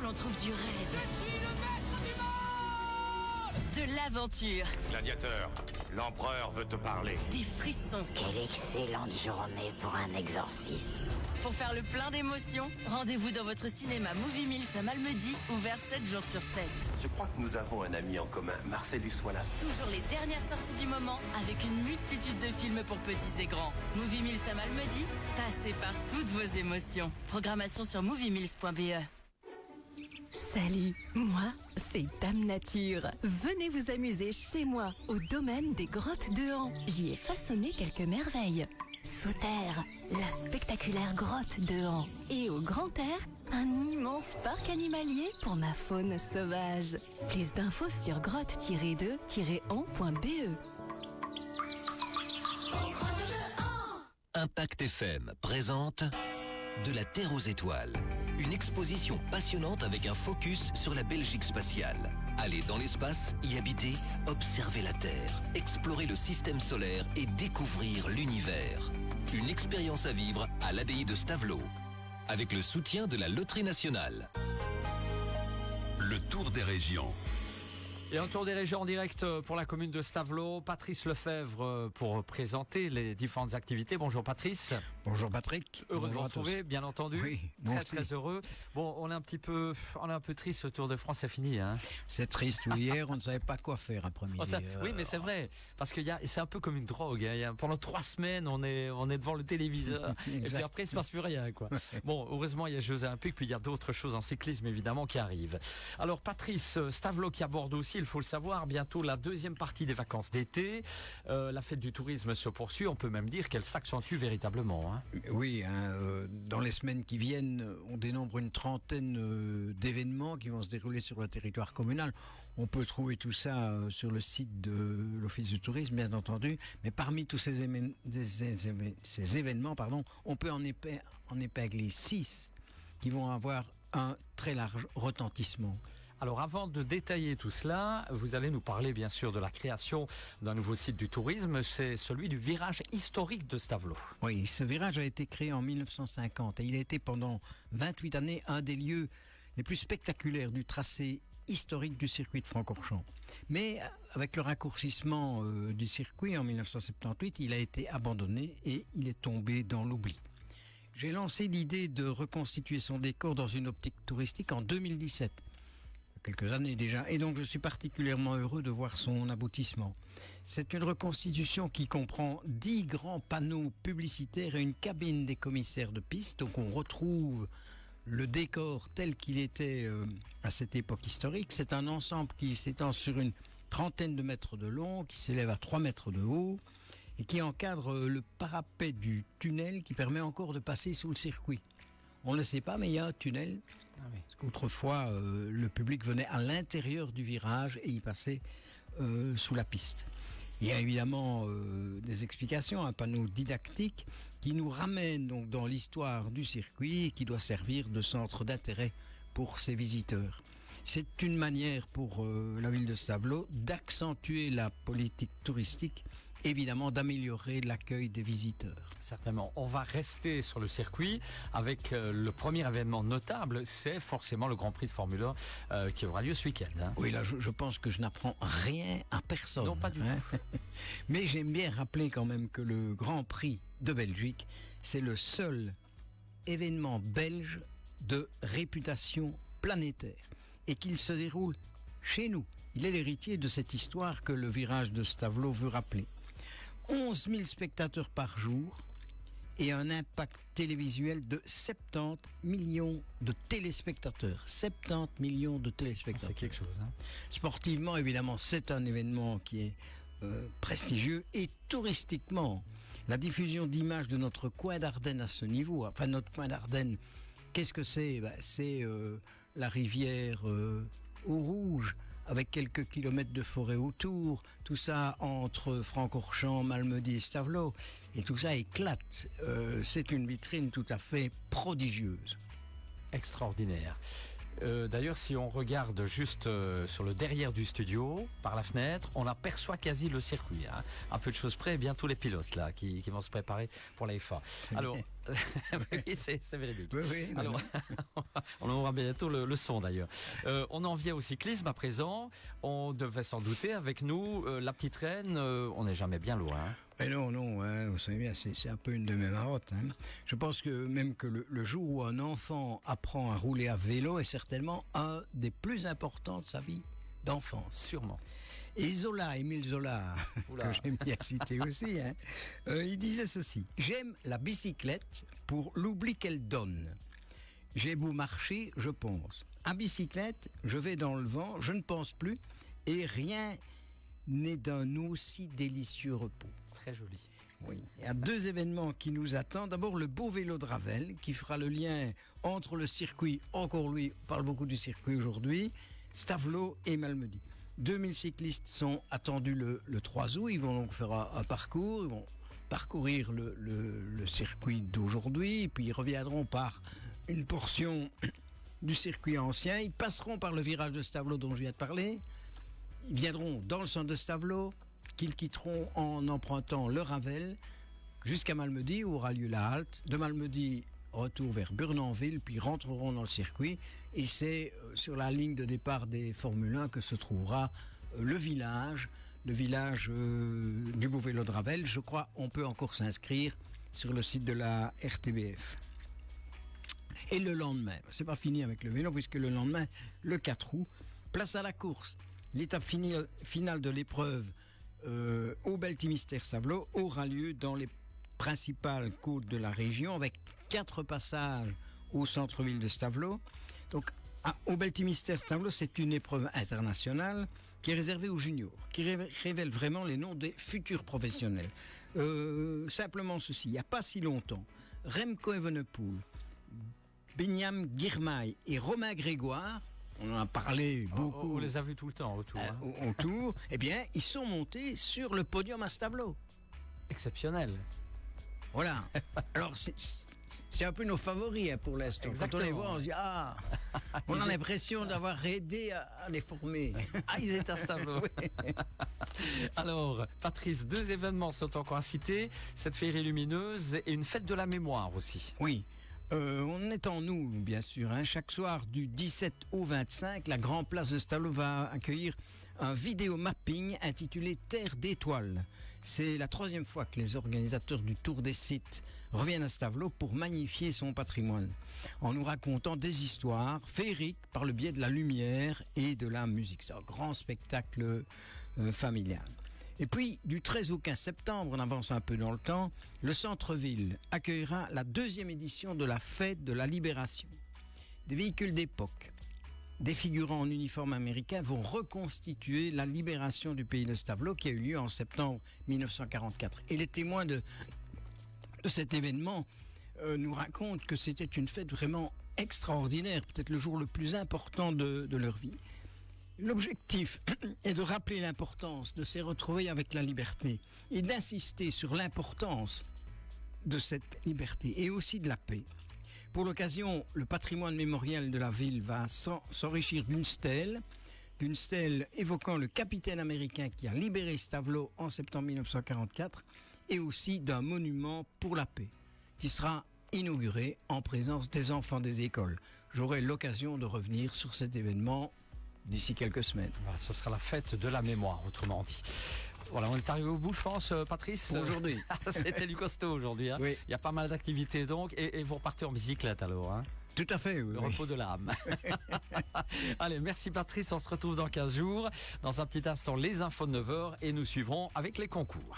l'on trouve du rêve. Je suis le maître du monde! De l'aventure. Gladiateur, l'empereur veut te parler. Des frissons. Quelle excellente journée pour un exorcisme. Pour faire le plein d'émotions, rendez-vous dans votre cinéma Movie Mills à Malmedy, ouvert 7 jours sur 7. Je crois que nous avons un ami en commun, Marcellus Wallace. Toujours les dernières sorties du moment, avec une multitude de films pour petits et grands. Movie Mills à Malmedy, passez par toutes vos émotions. Programmation sur moviemills.be. Salut, moi, c'est Dame Nature. Venez vous amuser chez moi, au domaine des grottes de Han. J'y ai façonné quelques merveilles. Sous terre, la spectaculaire grotte de Han. Et au grand air, un immense parc animalier pour ma faune sauvage. Plus d'infos sur grotte-de-han.be. Impact FM présente De la Terre aux étoiles. Une exposition passionnante avec un focus sur la Belgique spatiale. Aller dans l'espace, y habiter, observer la Terre, explorer le système solaire et découvrir l'univers. Une expérience à vivre à l'abbaye de Stavelot. Avec le soutien de la Loterie Nationale. Le tour des régions. Et un tour des régions en direct pour la commune de Stavelot. Patrice Lefebvre pour présenter les différentes activités. Bonjour Patrice. Bonjour Patrick. Heureux de vous Bonjour retrouver, bien entendu. Oui, très heureux. Bon, on est un peu triste. Le Tour de France est fini. Hein. C'est triste. Hier, on ne savait pas quoi faire après-midi. Oui, mais c'est vrai, parce que c'est un peu comme une drogue. Hein. Pendant 3 semaines, on est devant le téléviseur, et puis après, il se passe plus rien, quoi. Bon, heureusement, il y a les Jeux Olympiques, puis il y a d'autres choses en cyclisme, évidemment, qui arrivent. Alors, Patrice, Stavelot qui aborde aussi, il faut le savoir, bientôt la deuxième partie des vacances d'été. La fête du tourisme se poursuit. On peut même dire qu'elle s'accentue véritablement. Hein. Oui, dans les semaines qui viennent, on dénombre une trentaine d'événements qui vont se dérouler sur le territoire communal. On peut trouver tout ça sur le site de l'Office du tourisme, bien entendu. Mais parmi tous ces événements, on peut en épingler 6 qui vont avoir un très large retentissement. Alors avant de détailler tout cela, vous allez nous parler bien sûr de la création d'un nouveau site du tourisme, c'est celui du virage historique de Stavelot. Oui, ce virage a été créé en 1950 et il a été pendant 28 années un des lieux les plus spectaculaires du tracé historique du circuit de Francorchamps. Mais avec le raccourcissement du circuit en 1978, il a été abandonné et il est tombé dans l'oubli. J'ai lancé l'idée de reconstituer son décor dans une optique touristique en 2017. Quelques années déjà, et donc je suis particulièrement heureux de voir son aboutissement. C'est une reconstitution qui comprend 10 grands panneaux publicitaires et une cabine des commissaires de piste, donc on retrouve le décor tel qu'il était à cette époque historique. C'est un ensemble qui s'étend sur une trentaine de mètres de long, qui s'élève à 3 mètres de haut, et qui encadre le parapet du tunnel qui permet encore de passer sous le circuit. On ne le sait pas, mais il y a un tunnel. Parce qu'autrefois, le public venait à l'intérieur du virage et y passait sous la piste. Il y a évidemment des explications, un panneau didactique qui nous ramène donc dans l'histoire du circuit et qui doit servir de centre d'intérêt pour ses visiteurs. C'est une manière pour la ville de Stavelot d'accentuer la politique touristique, évidemment d'améliorer l'accueil des visiteurs. Certainement. On va rester sur le circuit avec le premier événement notable, c'est forcément le Grand Prix de Formule 1 qui aura lieu ce week-end. Hein. Oui, là je pense que je n'apprends rien à personne. Non, pas du tout. Mais j'aime bien rappeler quand même que le Grand Prix de Belgique, c'est le seul événement belge de réputation planétaire et qu'il se déroule chez nous. Il est l'héritier de cette histoire que le virage de Stavelot veut rappeler. 11 000 spectateurs par jour et un impact télévisuel de 70 millions de téléspectateurs. 70 millions de téléspectateurs. C'est quelque chose. Hein. Sportivement, évidemment, c'est un événement qui est prestigieux et touristiquement. La diffusion d'images de notre coin d'Ardennes à ce niveau, enfin notre coin d'Ardennes, qu'est-ce que c'est ? C'est la rivière Eau-Rouge, avec quelques kilomètres de forêt autour, tout ça entre Francorchamps, Malmedy et Stavelot, et tout ça éclate. C'est une vitrine tout à fait prodigieuse. Extraordinaire. D'ailleurs, si on regarde juste sur le derrière du studio, par la fenêtre, on aperçoit quasi le circuit. Hein. Un peu de choses près, et bien tous les pilotes là qui vont se préparer pour la F1. Alors, oui, c'est véridique. Oui, alors, on aura bientôt le son d'ailleurs. On en vient au cyclisme à présent. On devait s'en douter avec nous. La petite reine, on n'est jamais bien loin. Hein. Mais non, hein, vous savez bien, c'est un peu une de mes marottes. Hein. Je pense que même que le jour où un enfant apprend à rouler à vélo est certainement un des plus importants de sa vie d'enfance. Sûrement. Et Zola, Émile Zola, que j'aime bien citer aussi, hein, il disait ceci: j'aime la bicyclette pour l'oubli qu'elle donne. J'ai beau marcher, je pense. À bicyclette, je vais dans le vent, je ne pense plus, et rien n'est d'un aussi délicieux repos. Très joli. Oui, il y a 2 événements qui nous attendent. D'abord, le beau vélo de Ravel, qui fera le lien entre le circuit, encore lui, on parle beaucoup du circuit aujourd'hui, Stavelot et Malmedy. 2000 cyclistes sont attendus le 3 août. Ils vont donc faire un parcours. Ils vont parcourir le circuit d'aujourd'hui. Puis ils reviendront par une portion du circuit ancien. Ils passeront par le virage de Stavelot dont je viens de parler. Ils viendront dans le centre de Stavelot, qu'ils quitteront en empruntant le Ravel jusqu'à Malmedy où aura lieu la halte. De Malmedy, retour vers Burnanville, puis rentreront dans le circuit. Et c'est sur la ligne de départ des Formule 1 que se trouvera le village du beau vélo de Ravel. Je crois on peut encore s'inscrire sur le site de la RTBF. Et le lendemain, c'est pas fini avec le vélo, puisque le lendemain, le 4 août, place à la course. L'étape finale de l'épreuve au Beltimistère Stavelot aura lieu dans les principales côtes de la région, avec 4 passages au centre-ville de Stavelot. Donc, au Beltimistère Stavelot, c'est une épreuve internationale qui est réservée aux juniors, qui révèle vraiment les noms des futurs professionnels. Simplement ceci, il n'y a pas si longtemps, Remco Evenepoel, Binyam Girmay et Romain Grégoire, on en a parlé beaucoup. On les a vus tout le temps autour. Autour, eh bien, ils sont montés sur le podium à Stavelot. Exceptionnel. Voilà. Alors, c'est un peu nos favoris pour l'instant. Exactement. Quand on les voit, on se dit, on a l'impression d'avoir aidé à les former. Ils étaient à Stavelot. Oui. Alors, Patrice, 2 événements sont encore à citer. Cette féerie lumineuse et une fête de la mémoire aussi. Oui. On est en nous, bien sûr. Hein. Chaque soir, du 17 au 25, la Grand Place de Stavelot va accueillir un vidéo mapping intitulé Terre d'étoiles. C'est la 3e fois que les organisateurs du Tour des Sites reviennent à Stavelot pour magnifier son patrimoine, en nous racontant des histoires féeriques par le biais de la lumière et de la musique. C'est un grand spectacle familial. Et puis, du 13 au 15 septembre, on avance un peu dans le temps, le centre-ville accueillera la 2e édition de la Fête de la Libération. Des véhicules d'époque, des figurants en uniforme américain vont reconstituer la libération du pays de Stavelot qui a eu lieu en septembre 1944. Et les témoins de cet événement nous racontent que c'était une fête vraiment extraordinaire, peut-être le jour le plus important de leur vie. L'objectif est de rappeler l'importance de ces retrouvailles avec la liberté et d'insister sur l'importance de cette liberté et aussi de la paix. Pour l'occasion, le patrimoine mémorial de la ville va s'enrichir d'une stèle évoquant le capitaine américain qui a libéré Stavelot en septembre 1944 et aussi d'un monument pour la paix qui sera inauguré en présence des enfants des écoles. J'aurai l'occasion de revenir sur cet événement d'ici quelques semaines. Voilà, ce sera la fête de la mémoire, autrement dit. Voilà, on est arrivé au bout, je pense, Patrice. Aujourd'hui. C'était du costaud aujourd'hui. Hein. Oui. Il y a pas mal d'activités donc. Et vous repartez en bicyclette alors. Hein. Tout à fait, oui. Le repos de l'âme. Allez, merci Patrice. On se retrouve dans 15 jours. Dans un petit instant, les infos de 9h. Et nous suivrons avec les concours.